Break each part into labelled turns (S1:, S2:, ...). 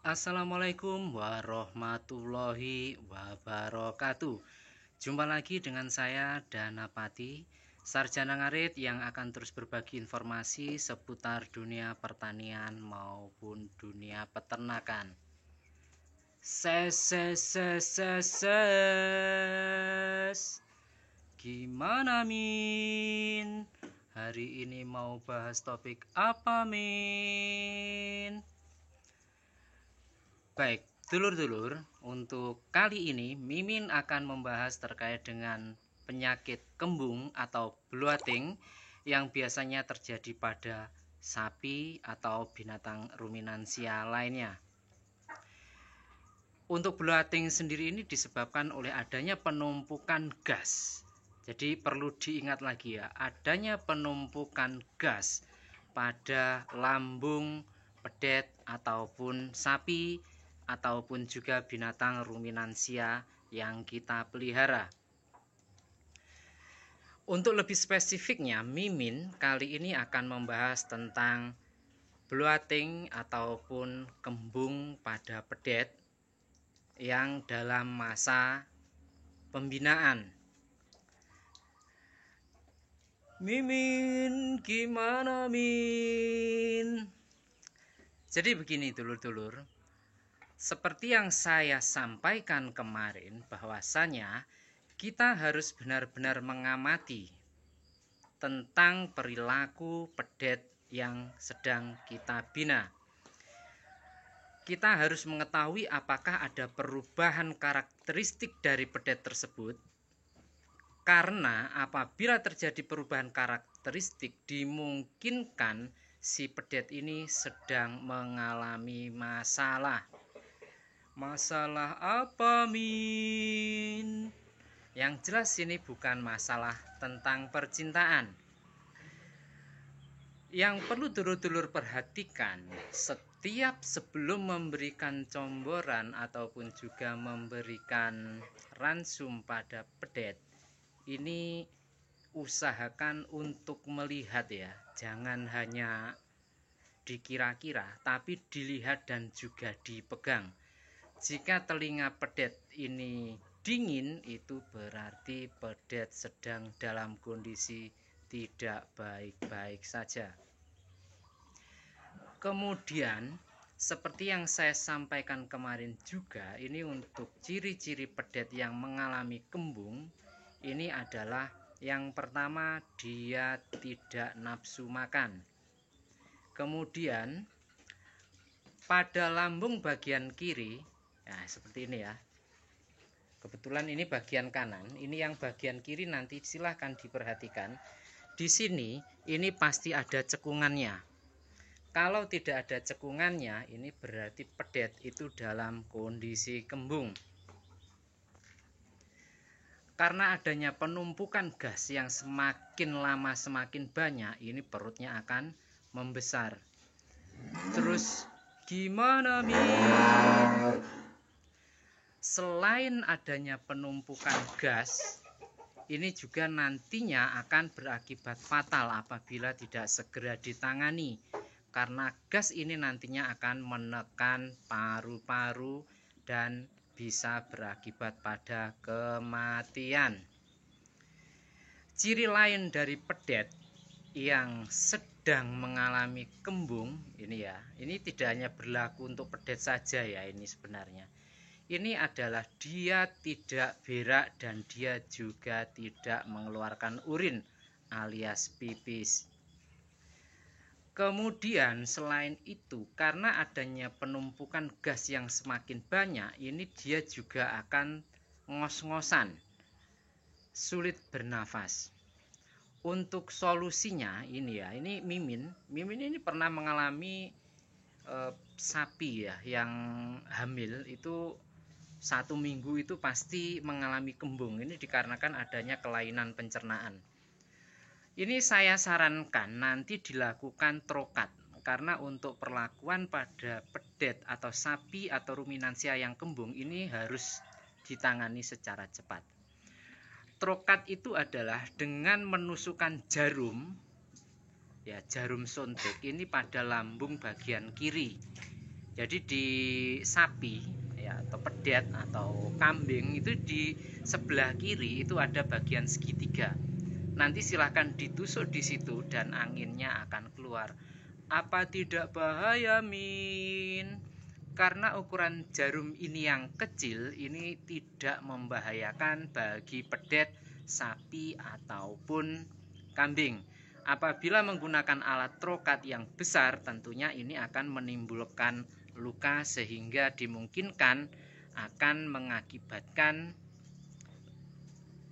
S1: Assalamualaikum warahmatullahi wabarakatuh. Jumpa lagi dengan saya Danapati, sarjana ngarit yang akan terus berbagi informasi seputar dunia pertanian maupun dunia peternakan. Ses. Gimana Min? Hari ini mau bahas topik apa Min? Baik, dulur-dulur, untuk kali ini Mimin akan membahas terkait dengan penyakit kembung atau bloating yang biasanya terjadi pada sapi atau binatang ruminansia lainnya. Untuk bloating sendiri ini disebabkan oleh adanya penumpukan gas. Jadi perlu diingat lagi ya, adanya penumpukan gas pada lambung pedet ataupun sapi ataupun juga binatang ruminansia yang kita pelihara. Untuk lebih spesifiknya, Mimin kali ini akan membahas tentang bloating ataupun kembung pada pedet yang dalam masa pembinaan. Mimin, gimana Min? Jadi begini dulur-dulur, seperti yang saya sampaikan kemarin bahwasanya kita harus benar-benar mengamati tentang perilaku pedet yang sedang kita bina. Kita harus mengetahui apakah ada perubahan karakteristik dari pedet tersebut, karena apabila terjadi perubahan karakteristik dimungkinkan si pedet ini sedang mengalami masalah. Masalah apa Min? Yang jelas ini bukan masalah tentang percintaan. Yang perlu dulur-dulur perhatikan, setiap sebelum memberikan comboran ataupun juga memberikan ransum pada pedet, ini usahakan untuk melihat ya, jangan hanya dikira-kira tapi dilihat dan juga dipegang. Jika telinga pedet ini dingin, itu berarti pedet sedang dalam kondisi tidak baik-baik saja. Kemudian seperti yang saya sampaikan kemarin juga, ini untuk ciri-ciri pedet yang mengalami kembung, ini adalah yang pertama, dia tidak nafsu makan. Kemudian pada lambung bagian kiri, nah seperti ini ya. Kebetulan ini bagian kanan, ini yang bagian kiri nanti silahkan diperhatikan. Di sini ini pasti ada cekungannya. Kalau tidak ada cekungannya, ini berarti pedet itu dalam kondisi kembung. Karena adanya penumpukan gas yang semakin lama semakin banyak, ini perutnya akan membesar. Terus gimana Min? Selain adanya penumpukan gas, ini juga nantinya akan berakibat fatal apabila tidak segera ditangani, karena gas ini nantinya akan menekan paru-paru dan bisa berakibat pada kematian. Ciri lain dari pedet yang sedang mengalami kembung ini ya, ini tidak hanya berlaku untuk pedet saja ya, ini sebenarnya ini adalah dia tidak berak dan dia juga tidak mengeluarkan urin alias pipis. Kemudian selain itu, karena adanya penumpukan gas yang semakin banyak, ini dia juga akan ngos-ngosan, sulit bernafas. Untuk solusinya ini ya, ini Mimin ini pernah mengalami sapi ya yang hamil itu 1 minggu itu pasti mengalami kembung. Ini dikarenakan adanya kelainan pencernaan. Ini saya sarankan nanti dilakukan trokat, karena untuk perlakuan pada pedet atau sapi atau ruminansia yang kembung ini harus ditangani secara cepat. Trokat itu adalah dengan menusukkan jarum, ya jarum suntik ini pada lambung bagian kiri. Jadi di sapi ya, atau pedet atau kambing itu di sebelah kiri itu ada bagian segitiga. Nanti silahkan ditusuk di situ dan anginnya akan keluar. Apa tidak bahaya, Min? Karena ukuran jarum ini yang kecil, ini tidak membahayakan bagi pedet, sapi ataupun kambing. Apabila menggunakan alat trokat yang besar, tentunya ini akan menimbulkan luka sehingga dimungkinkan akan mengakibatkan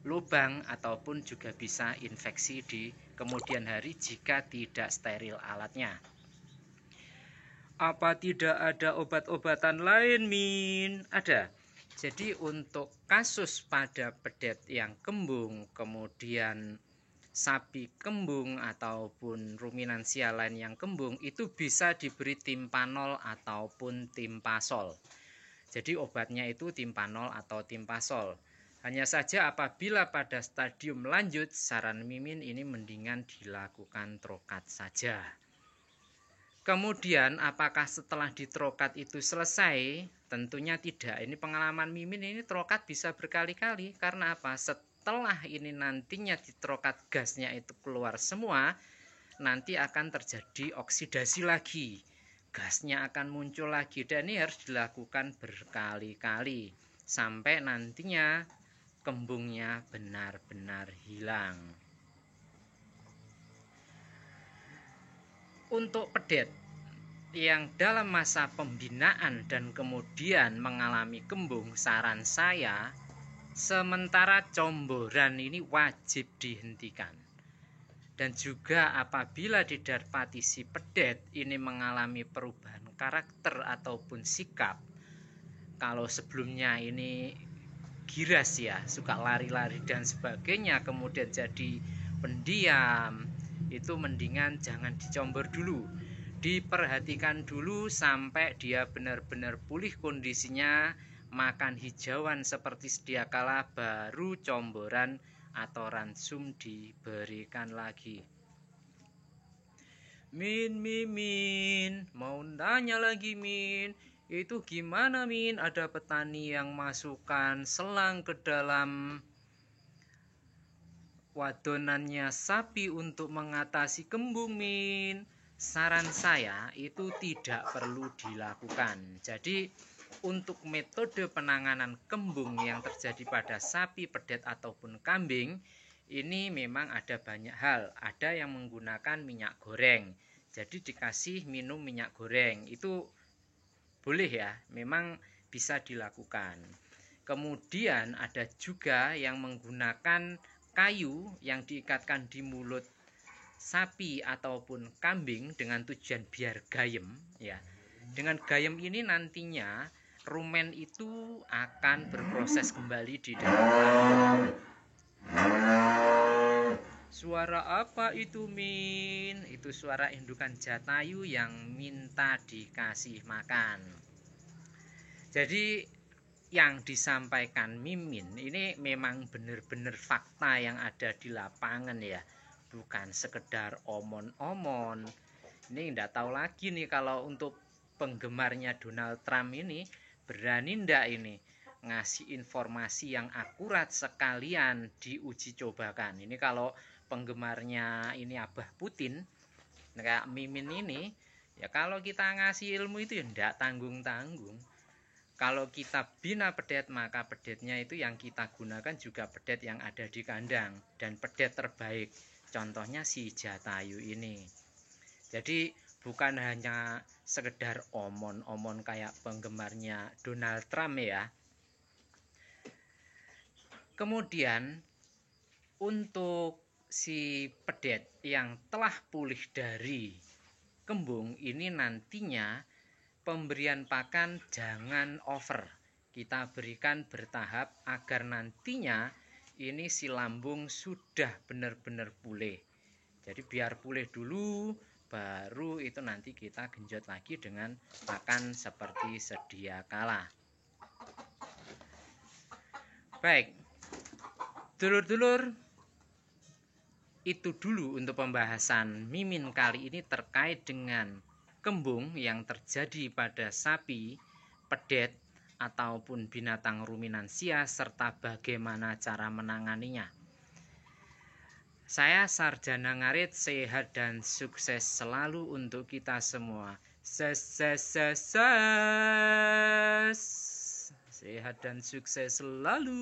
S1: lubang ataupun juga bisa infeksi di kemudian hari jika tidak steril alatnya. Apa tidak ada obat-obatan lain, Min? Ada. Jadi untuk kasus pada pedet yang kembung, kemudian sapi kembung ataupun ruminansia lain yang kembung, itu bisa diberi timpanol ataupun timpasol. Jadi obatnya itu timpanol atau timpasol. Hanya saja apabila pada stadium lanjut, saran Mimin ini mendingan dilakukan trokat saja. Kemudian apakah setelah ditrokat itu selesai? Tentunya tidak. Ini pengalaman Mimin, ini trokat bisa berkali-kali. Karena apa? Setelah ini nantinya ditrokat gasnya itu keluar semua, nanti akan terjadi oksidasi lagi. Gasnya akan muncul lagi dan ini harus dilakukan berkali-kali sampai nantinya kembungnya benar-benar hilang. Untuk pedet yang dalam masa pembinaan dan kemudian mengalami kembung, saran saya sementara comboran ini wajib dihentikan. Dan juga apabila didapati si pedet ini mengalami perubahan karakter ataupun sikap, kalau sebelumnya ini giras ya, suka lari-lari dan sebagainya, kemudian jadi pendiam, itu mendingan jangan dicombor dulu, diperhatikan dulu sampai dia benar-benar pulih kondisinya, makan hijauan seperti sedia kala, baru comboran atau ransum diberikan lagi. Min, mau nanya lagi, Min. Itu gimana, Min? Ada petani yang masukkan selang ke dalam wadonannya sapi untuk mengatasi kembung, Min. Saran saya itu tidak perlu dilakukan. Jadi untuk metode penanganan kembung yang terjadi pada sapi, pedet ataupun kambing, ini memang ada banyak hal. Ada yang menggunakan minyak goreng. Jadi dikasih minum minyak goreng. Itu boleh ya, memang bisa dilakukan. Kemudian ada juga yang menggunakan kayu yang diikatkan di mulut sapi ataupun kambing dengan tujuan biar gayem ya. Dengan gayem ini nantinya rumen itu akan berproses kembali di dalam kandung. Suara apa itu, Min? Itu suara indukan jatayu yang minta dikasih makan. Jadi yang disampaikan Mimin ini memang benar-benar fakta yang ada di lapangan ya, bukan sekedar omon-omon. Ini nggak tahu lagi nih kalau untuk penggemarnya Donald Trump ini berani ndak ini ngasih informasi yang akurat sekalian diuji cobakan. Ini kalau penggemarnya ini Abah Putin kayak Mimin ini ya, kalau kita ngasih ilmu itu ya ndak tanggung-tanggung. Kalau kita bina pedet, maka pedetnya itu yang kita gunakan juga pedet yang ada di kandang dan pedet terbaik. Contohnya si jatayu ini. Jadi bukan hanya sekedar omon-omon kayak penggemarnya Donald Trump ya. Kemudian untuk si pedet yang telah pulih dari kembung ini nantinya pemberian pakan jangan over. Kita berikan bertahap agar nantinya ini si lambung sudah benar-benar pulih. Jadi biar pulih dulu, baru itu nanti kita genjot lagi dengan pakan seperti sedia kala. Baik, dulur-dulur, itu dulu untuk pembahasan Mimin kali ini terkait dengan kembung yang terjadi pada sapi, pedet, ataupun binatang ruminansia, serta bagaimana cara menanganinya. Saya Sarjana Ngarit, sehat dan sukses selalu untuk kita semua. Sehat dan sukses selalu.